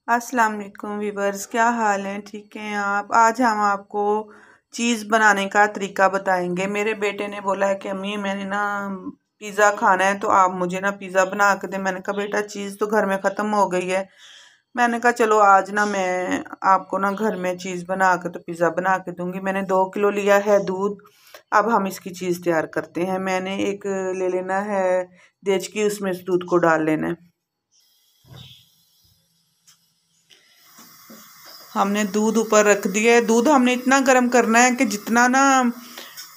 अस्सलाम वालेकुम वीवर्स, क्या हाल है? ठीक हैं आप? आज हम आपको चीज़ बनाने का तरीका बताएंगे। मेरे बेटे ने बोला है कि अम्मी मैंने ना पिज़्ज़ा खाना है, तो आप मुझे ना पिज़्ज़ा बना के दें। मैंने कहा बेटा चीज़ तो घर में ख़त्म हो गई है। मैंने कहा चलो आज ना मैं आपको ना घर में चीज़ बना के तो पिज़्ज़ा बना के दूंगी। मैंने 2 किलो लिया है दूध। अब हम इसकी चीज़ तैयार करते हैं। मैंने एक ले लेना है देचकी, उसमें इस दूध को डाल लेना है। हमने दूध ऊपर रख दिया है। दूध हमने इतना गर्म करना है कि जितना ना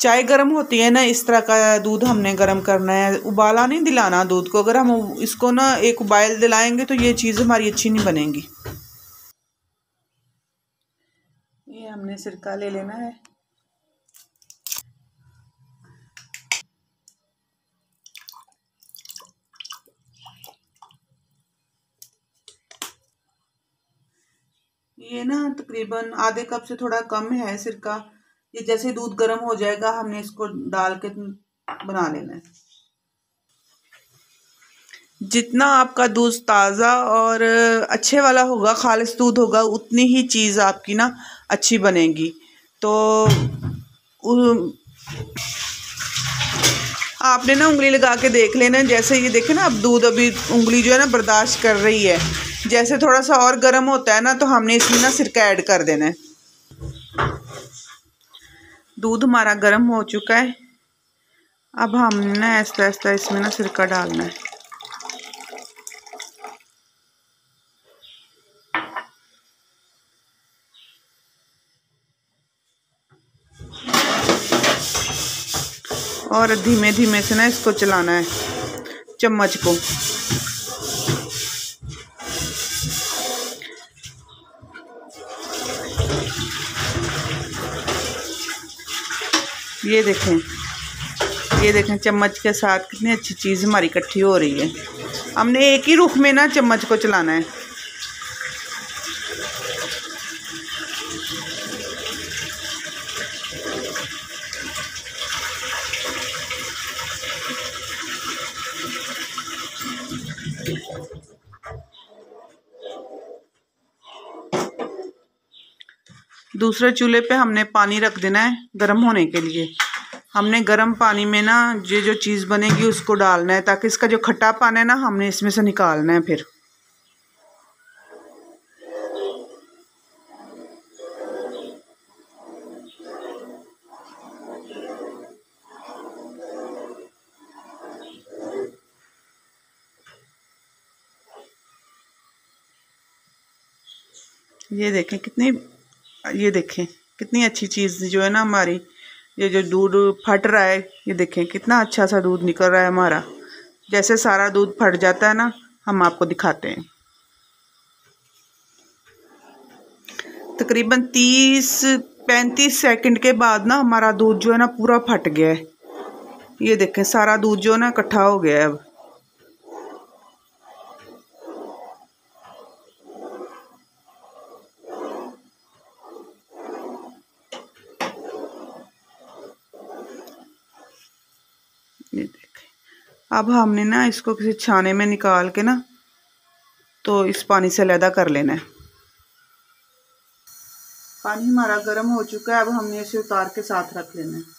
चाय गर्म होती है ना, इस तरह का दूध हमने गर्म करना है। उबाला नहीं दिलाना दूध को। अगर हम इसको ना एक उबाल दिलाएंगे तो ये चीज़ हमारी अच्छी नहीं बनेगी। ये हमने सिरका ले लेना है। ये ना तकरीबन आधे कप से थोड़ा कम है सिरका। ये जैसे दूध गर्म हो जाएगा हमने इसको डाल के बना लेना है। जितना आपका दूध ताज़ा और अच्छे वाला होगा, खालिस दूध होगा, उतनी ही चीज़ आपकी ना अच्छी बनेगी। तो आपने ना उंगली लगा के देख लेना। जैसे ये देखे ना, अब दूध अभी उंगली जो है ना बर्दाश्त कर रही है। जैसे थोड़ा सा और गर्म होता है ना, तो हमने इसमें ना सिरका ऐड कर देना है। दूध हमारा गर्म हो चुका है। अब हमने ना ऐसा ऐसा इसमें ना सिरका डालना है। और धीमे धीमे से ना इसको चलाना है चम्मच को। ये देखें चम्मच के साथ कितनी अच्छी चीज़ हमारी इकट्ठी हो रही है। हमने एक ही रुख में ना चम्मच को चलाना है। दूसरे चूल्हे पे हमने पानी रख देना है गर्म होने के लिए। हमने गर्म पानी में ना ये जो चीज़ बनेगी उसको डालना है, ताकि इसका जो खट्टापन है ना हमने इसमें से निकालना है। फिर ये देखें कितनी अच्छी चीज़ जो है ना हमारी। ये जो दूध फट रहा है, ये देखें कितना अच्छा सा दूध निकल रहा है हमारा। जैसे सारा दूध फट जाता है ना, हम आपको दिखाते हैं। तकरीबन 30-35 सेकंड के बाद ना हमारा दूध जो है ना पूरा फट गया है। ये देखें सारा दूध जो है ना इकट्ठा हो गया है अब। ये देखें अब हमने ना इसको किसी छाने में निकाल के ना तो इस पानी से अलहदा कर लेना है। पानी हमारा गर्म हो चुका है। अब हमने इसे उतार के साथ रख लेना है।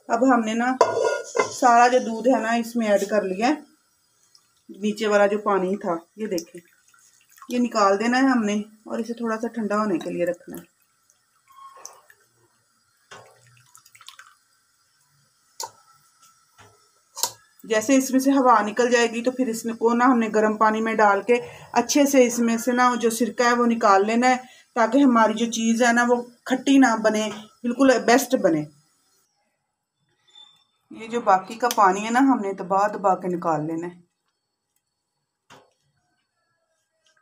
अब हमने ना सारा जो दूध है ना इसमें ऐड कर लिया है। नीचे वाला जो पानी था ये देखें, ये निकाल देना है हमने और इसे थोड़ा सा ठंडा होने के लिए रखना है। जैसे इसमें से हवा निकल जाएगी तो फिर इसमें को ना हमने गर्म पानी में डाल के अच्छे से इसमें से ना जो सिरका है वो निकाल लेना है, ताकि हमारी जो चीज़ है ना वो खट्टी ना बने, बिल्कुल बेस्ट बने। ये जो बाकी का पानी है ना हमने दबा दबा के निकाल लेना है।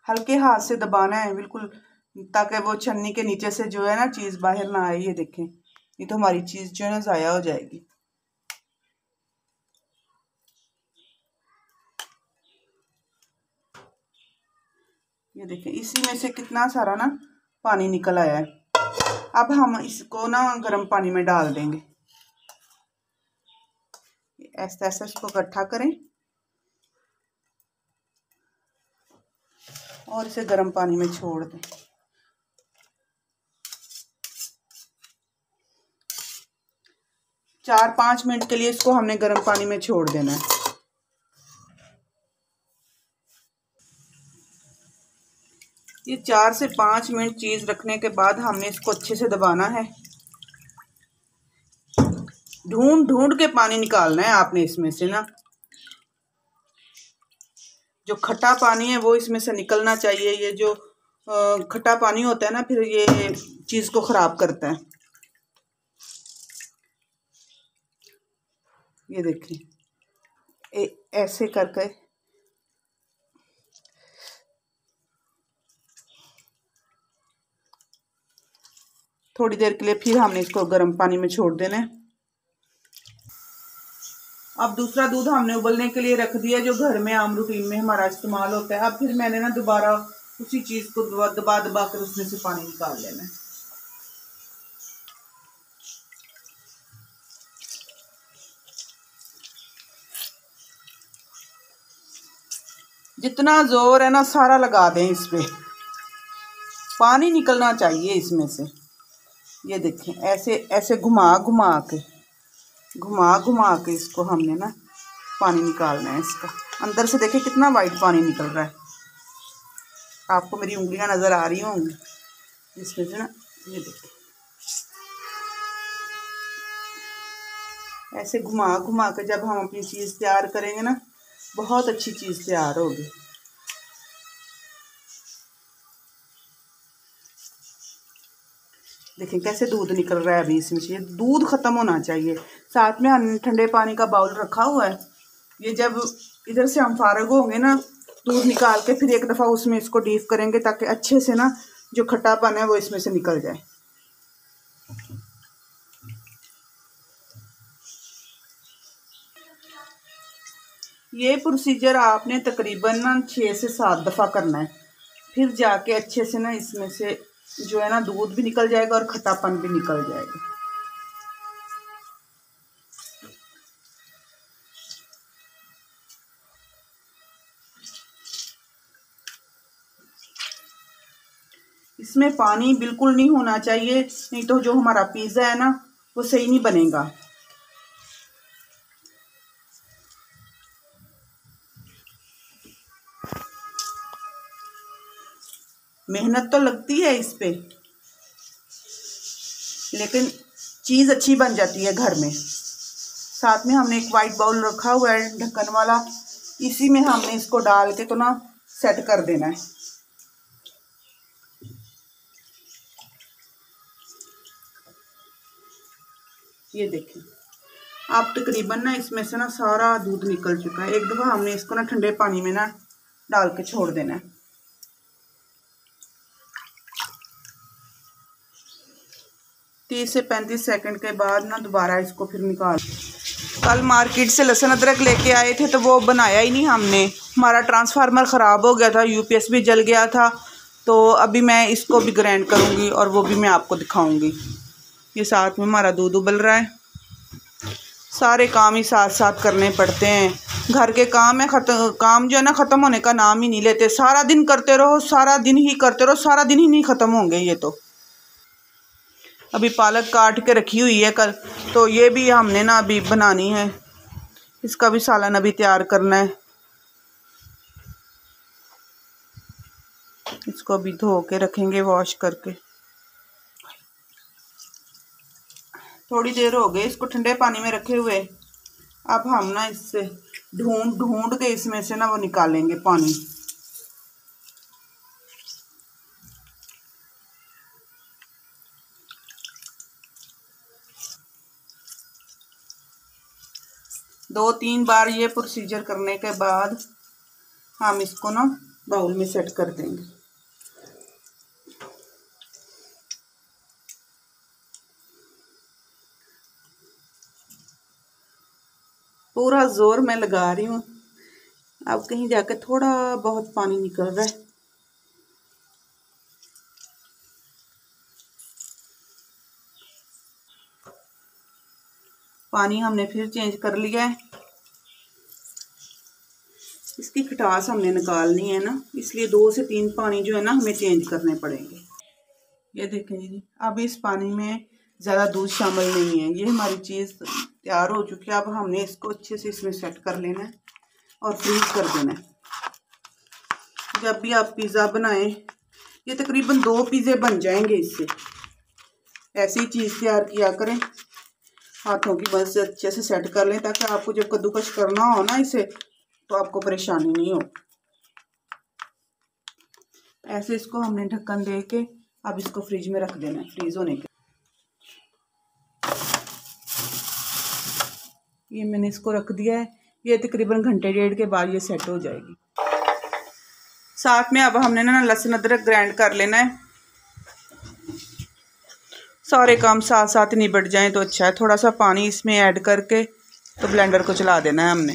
हल्के हाथ से दबाना है बिल्कुल, ताकि वो छन्नी के नीचे से जो है ना चीज़ बाहर ना आए। ये देखें, ये तो हमारी चीज़ जो है ना ज़ाया हो जाएगी। ये देखें इसी में से कितना सारा ना पानी निकल आया है। अब हम इसको ना गर्म पानी में डाल देंगे। ऐसा ऐसा इसको इकट्ठा करें और इसे गर्म पानी में छोड़ दें। 4-5 मिनट के लिए इसको हमने गर्म पानी में छोड़ देना है। ये 4 से 5 मिनट चीज़ रखने के बाद हमने इसको अच्छे से दबाना है। ढूंढ ढूंढ के पानी निकालना है आपने इसमें से ना। जो खट्टा पानी है वो इसमें से निकलना चाहिए। ये जो खट्टा पानी होता है ना फिर ये चीज़ को ख़राब करता है। ये देखिए ऐसे करके थोड़ी देर के लिए फिर हमने इसको गर्म पानी में छोड़ देना है। अब दूसरा दूध हमने उबलने के लिए रख दिया जो घर में आम रूटीन में हमारा इस्तेमाल होता है। अब फिर मैंने ना दोबारा उसी चीज़ को दबा दबा कर उसमें से पानी निकाल लेना है। जितना जोर है ना सारा लगा दें इस पे, पानी निकलना चाहिए इसमें से। ये देखें ऐसे ऐसे घुमा घुमा के इसको हमने ना पानी निकालना है इसका। अंदर से देखें कितना वाइट पानी निकल रहा है। आपको मेरी उंगलियां नज़र आ रही होंगी इसमें से ना। ये देखें ऐसे घुमा के जब हम अपनी चीज़ तैयार करेंगे ना बहुत अच्छी चीज़ तैयार होगी। देखें कैसे दूध निकल रहा है अभी इसमें से। दूध ख़त्म होना चाहिए। साथ में हमने ठंडे पानी का बाउल रखा हुआ है। ये जब इधर से हम फारग होंगे ना दूध निकाल के फिर एक दफ़ा उसमें इसको डीप करेंगे ताकि अच्छे से ना जो खट्टापन है वो इसमें से निकल जाए। ये प्रोसीजर आपने तकरीबन ना 6 से 7 दफ़ा करना है। फिर जाके अच्छे से ना इसमें से जो है ना दूध भी निकल जाएगा और खट्टापन भी निकल जाएगा। इसमें पानी बिल्कुल नहीं होना चाहिए, नहीं तो जो हमारा पिज़्ज़ा है ना वो सही नहीं बनेगा। मेहनत तो लगती है इस पे, लेकिन चीज़ अच्छी बन जाती है घर में। साथ में हमने एक वाइट बाउल रखा हुआ है ढक्कन वाला, इसी में हमने इसको डाल के तो ना सेट कर देना है। ये देखें आप तकरीबन ना इसमें से ना सारा दूध निकल चुका है। एक दफ़ा हमने इसको ना ठंडे पानी में ना डाल के छोड़ देना है। 30 से 35 सेकंड के बाद ना दोबारा इसको फिर निकाल। कल मार्केट से लहसुन अदरक लेके आए थे तो वो बनाया ही नहीं हमने। हमारा ट्रांसफार्मर ख़राब हो गया था, यूपीएस भी जल गया था। तो अभी मैं इसको भी ग्राइंड करूँगी और वो भी मैं आपको दिखाऊँगी। ये साथ में हमारा दूध उबल रहा है। सारे काम ही साथ साथ करने पड़ते हैं। घर के काम है काम जो है ना ख़त्म होने का नाम ही नहीं लेते। सारा दिन करते रहो, सारा दिन ही करते रहो, सारा दिन ही नहीं ख़त्म होंगे ये तो। अभी पालक काट के रखी हुई है कल, तो ये भी हमने ना अभी बनानी है। इसका भी सालन अभी तैयार करना है। इसको अभी धो के रखेंगे वॉश करके। थोड़ी देर हो गई इसको ठंडे पानी में रखे हुए। अब हम ना इससे ढूंढ ढूंढ के इसमें से ना वो निकालेंगे पानी। दो तीन बार ये प्रोसीजर करने के बाद हम इसको ना बाउल में सेट कर देंगे। पूरा जोर मैं लगा रही हूँ। अब कहीं जाकर थोड़ा बहुत पानी निकल रहा है। पानी हमने फिर चेंज कर लिया है। इसकी खटास हमने निकालनी है ना, इसलिए 2 से 3 पानी जो है ना हमें चेंज करने पड़ेंगे। ये देखें जी, अब इस पानी में ज़्यादा दूध शामिल नहीं है। ये हमारी चीज़ तैयार हो चुकी है। अब हमने इसको अच्छे से इसमें सेट कर लेना है और फ्रीज कर देना है। जब भी आप पिज़्ज़ा बनाएं, ये तकरीबन 2 पिज़्ज़े बन जाएंगे इससे। ऐसी चीज़ तैयार किया करें, हाथों की मदद से अच्छे से सेट कर लें, ताकि आपको जब कद्दूकश करना हो ना इसे, तो आपको परेशानी नहीं हो। ऐसे इसको हमने ढक्कन दे के अब इसको फ्रिज में रख देना है, फ्रीज होने के। ये मैंने इसको रख दिया है। ये तकरीबन घंटे 1.5 के बाद ये सेट हो जाएगी। साथ में अब हमने ना लहसुन अदरक ग्राइंड कर लेना है। सारे काम साथ साथ निबट जाएं तो अच्छा है। थोड़ा सा पानी इसमें ऐड करके तो ब्लेंडर को चला देना है हमने।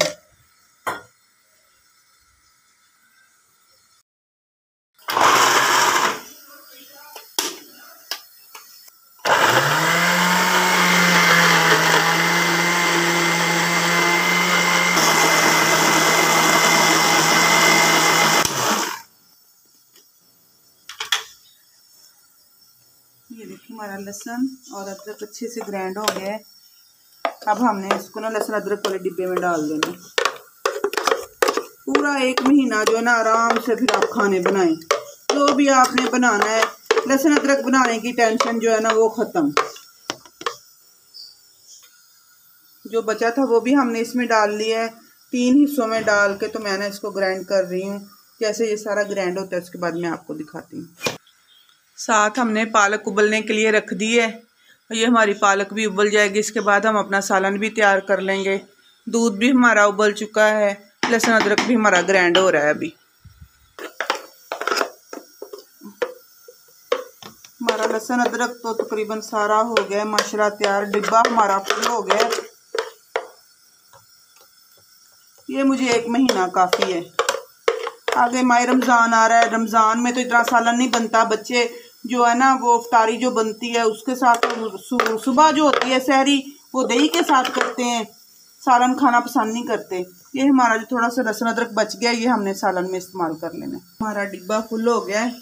ये देखिए हमारा लहसुन और अदरक अच्छे से ग्राइंड हो गया है। अब हमने इसको ना लहसुन अदरक वाले डिब्बे में डाल देना। पूरा 1 महीना जो है ना आराम से फिर आप खाने बनाएं। जो भी आपने बनाना है, लहसुन अदरक बनाने की टेंशन जो है ना वो ख़त्म। जो बचा था वो भी हमने इसमें डाल लिया है। 3 हिस्सों में डाल के तो मैंने इसको ग्राइंड कर रही हूँ। जैसे ये सारा ग्राइंड होता है उसके बाद मैं आपको दिखाती हूँ। साथ हमने पालक उबलने के लिए रख दी है। ये हमारी पालक भी उबल जाएगी। इसके बाद हम अपना सालन भी तैयार कर लेंगे। दूध भी हमारा उबल चुका है, लहसुन अदरक भी हमारा ग्राइंड हो रहा है। अभी हमारा लहसुन अदरक तो तकरीबन सारा हो गया माशाल्लाह तैयार। डिब्बा हमारा फुल हो गया। ये मुझे 1 महीना काफ़ी है। आगे माह रमज़ान आ रहा है। रमज़ान में तो इतना सालन नहीं बनता। बच्चे जो है ना वो इफ्तारी जो बनती है उसके साथ सुबह जो होती है सहरी वो दही के साथ करते हैं, सालन खाना पसंद नहीं करते। ये हमारा जो थोड़ा सा लहसुन अदरक बच गया ये हमने सालन में इस्तेमाल कर लेना है। हमारा डिब्बा फुल हो गया है।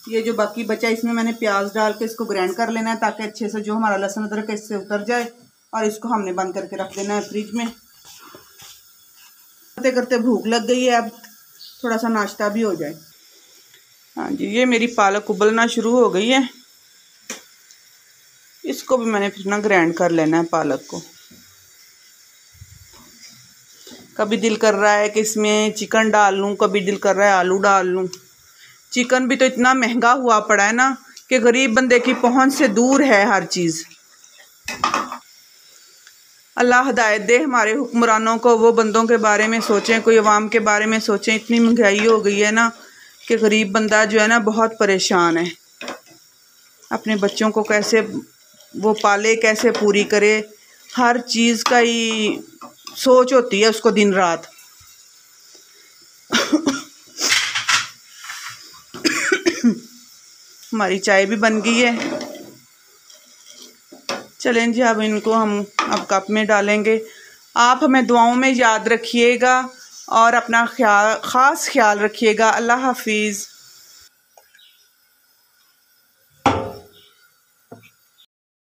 ये जो बाकी बचा इसमें मैंने प्याज डाल के इसको ग्राइंड कर लेना है, ताकि अच्छे से जो हमारा लहसुन अदरक है इससे उतर जाए। और इसको हमने बंद करके रख देना है फ्रिज में। करते करते भूख लग गई है, अब थोड़ा सा नाश्ता भी हो जाए। हाँ जी, ये मेरी पालक उबलना शुरू हो गई है। इसको भी मैंने फिर ना ग्राइंड कर लेना है पालक को। कभी दिल कर रहा है कि इसमें चिकन डाल लूँ, कभी दिल कर रहा है आलू डाल लूँ। चिकन भी तो इतना महंगा हुआ पड़ा है ना कि गरीब बंदे की पहुंच से दूर है हर चीज़। अल्लाह हदायत दे हमारे हुक्मरानों को, वो बंदों के बारे में सोचें, कोई अवाम के बारे में सोचें। इतनी महंगाई हो गई है ना कि गरीब बंदा जो है ना बहुत परेशान है। अपने बच्चों को कैसे वो पाले, कैसे पूरी करे, हर चीज़ का ही सोच होती है उसको दिन रात। हमारी चाय भी बन गई है। चलें जी, अब इनको हम अब कप में डालेंगे। आप हमें दुआओं में याद रखिएगा और अपना ख़ास ख्याल रखिएगा। अल्लाह हाफिज़।